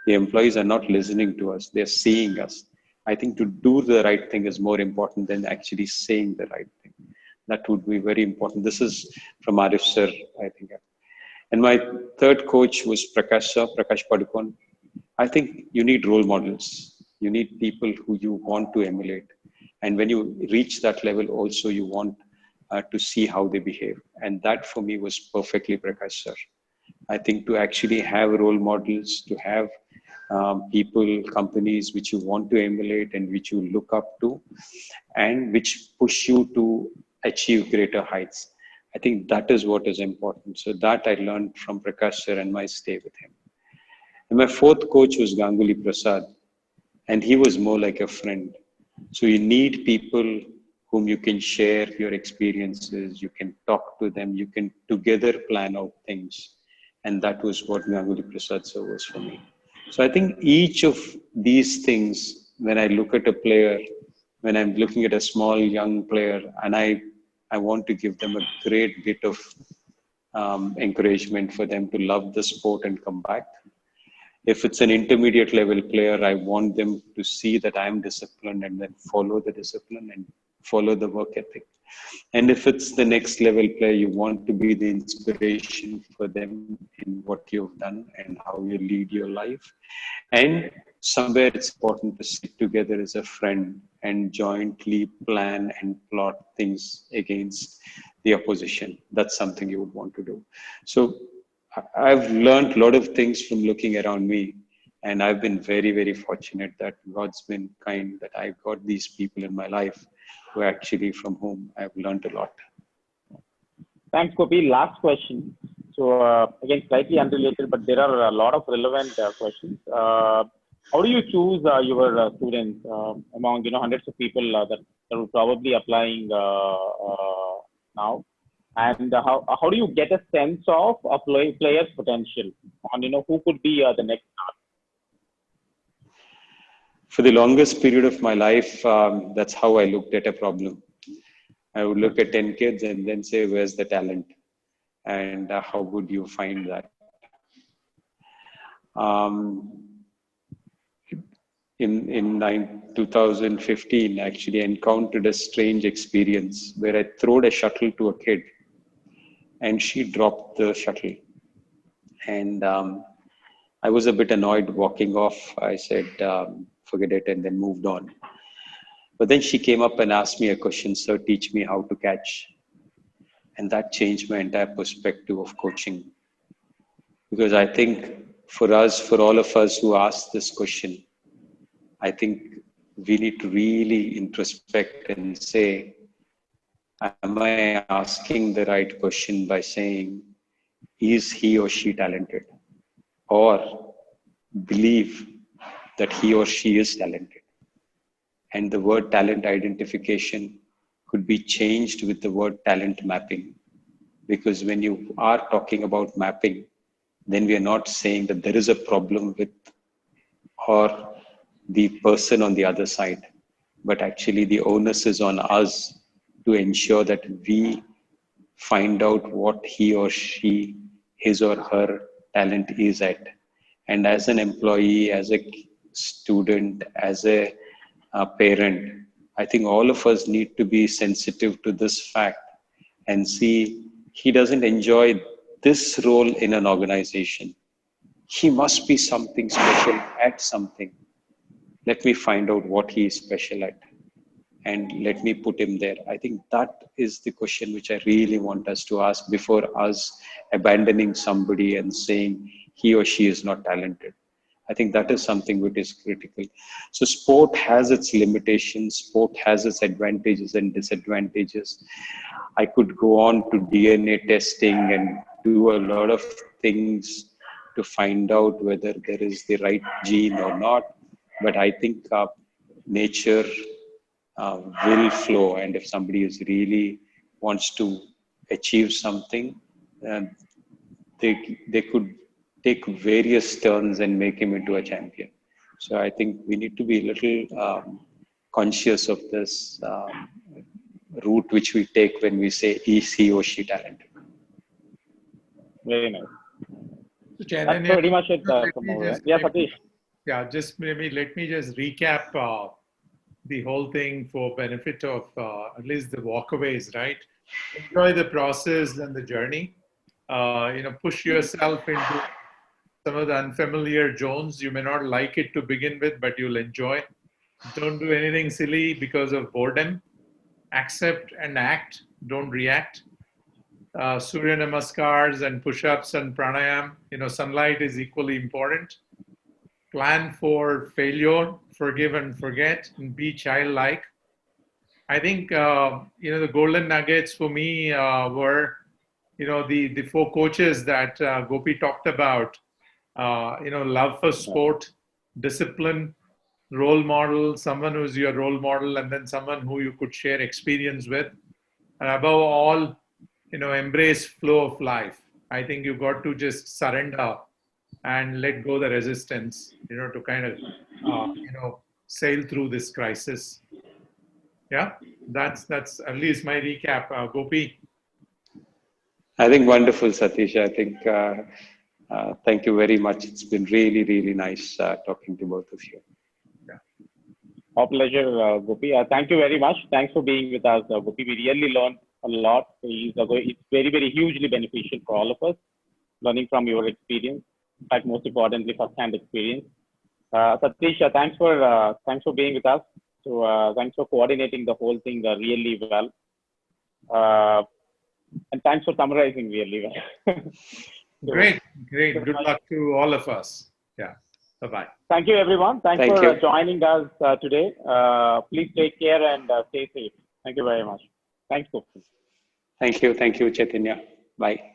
employees are not listening to us. They're seeing us. I think to do the right thing is more important than actually saying the right thing. That would be very important. This is from Arif Sir, I think. And my third coach was Prakash Padukone. I think you need role models. You need people who you want to emulate. And when you reach that level, also you want to see how they behave. And that for me was perfectly Prakash Sir. I think to actually have role models, to have people, companies which you want to emulate and which you look up to, and which push you to achieve greater heights. I think that is what is important. So that I learned from Prakash Sir and my stay with him. And my fourth coach was Ganguly Prasad, and he was more like a friend. So you need people whom you can share your experiences, you can talk to them, you can together plan out things. And that was what Ganguly Prasad Sir was for me. So I think each of these things, when I look at a player, when I'm looking at a small young player, and I want to give them a great bit of encouragement for them to love the sport and come back. If it's an intermediate level player, I want them to see that I'm disciplined and then follow the discipline and follow the work ethic. And if it's the next level player, you want to be the inspiration for them in what you've done and how you lead your life. And somewhere it's important to sit together as a friend and jointly plan and plot things against the opposition. That's something you would want to do. So I've learned a lot of things from looking around me. And I've been very, very fortunate that God's been kind, that I've got these people in my life who actually from whom I've learned a lot. Thanks, Gopi. Last question. So again, slightly unrelated, but there are a lot of relevant questions. How do you choose your students among hundreds of people that are probably applying now? And how do you get a sense of a player's potential on who could be the next star? For the longest period of my life, that's how I looked at a problem. I would look at 10 kids and then say, where's the talent? And how would you find that? In 2015, actually, I encountered a strange experience where I threw a shuttle to a kid and she dropped the shuttle. And I was a bit annoyed walking off. I said, forget it, and then moved on. But then she came up and asked me a question, sir, teach me how to catch. And that changed my entire perspective of coaching. Because I think for all of us who ask this question, I think we need to really introspect and say, am I asking the right question by saying, is he or she talented? Or believe that he or she is talented. And the word talent identification could be changed with the word talent mapping. Because when you are talking about mapping, then we are not saying that there is a problem with or the person on the other side, but actually the onus is on us to ensure that we find out what he or she, his or her talent is at. And as an employee, as a student, as a parent, I think all of us need to be sensitive to this fact and see he doesn't enjoy this role in an organization. He must be something special at something. Let me find out what he is special at and let me put him there. I think that is the question which I really want us to ask before us abandoning somebody and saying he or she is not talented. I think that is something which is critical. So sport has its limitations, sport has its advantages and disadvantages. I could go on to DNA testing and do a lot of things to find out whether there is the right gene or not. But I think nature will flow, and if somebody is really wants to achieve something, they could take various turns and make him into a champion. So I think we need to be a little conscious of this route which we take when we say is he or she talented. Very nice. So, That's Chaitanya, pretty much it. Yeah, Satish. Yeah, just maybe let me just recap the whole thing for benefit of at least the walkaways, right? Enjoy the process and the journey. Push yourself into some of the unfamiliar zones. You may not like it to begin with, but you'll enjoy. Don't do anything silly because of boredom. Accept and act. Don't react. Surya Namaskars and push-ups and pranayam. Sunlight is equally important. Plan for failure, forgive and forget, and be childlike. I think, the golden nuggets for me were, the four coaches that Gopi talked about, love for sport, discipline, role model, someone who's your role model, and then someone who you could share experience with. And above all, embrace flow of life. I think you've got to just surrender and let go the resistance, to kind of, sail through this crisis. Yeah, that's at least my recap. Gopi. I think wonderful, Satish. I think thank you very much. It's been really, really nice talking to both of you. Yeah. Our pleasure, Gopi. Thank you very much. Thanks for being with us, Gopi. We really learned a lot. It's very, very hugely beneficial for all of us, learning from your experience. In fact, most importantly, first-hand experience. Satish, thanks for being with us. So thanks for coordinating the whole thing really well. And thanks for summarizing really well. So, Great. Good luck to all of us. Yeah. Bye-bye. Thank you, everyone. Thanks for joining us today. Please take care and stay safe. Thank you very much. Thanks, Gopi. Thank you, Chaitanya. Bye.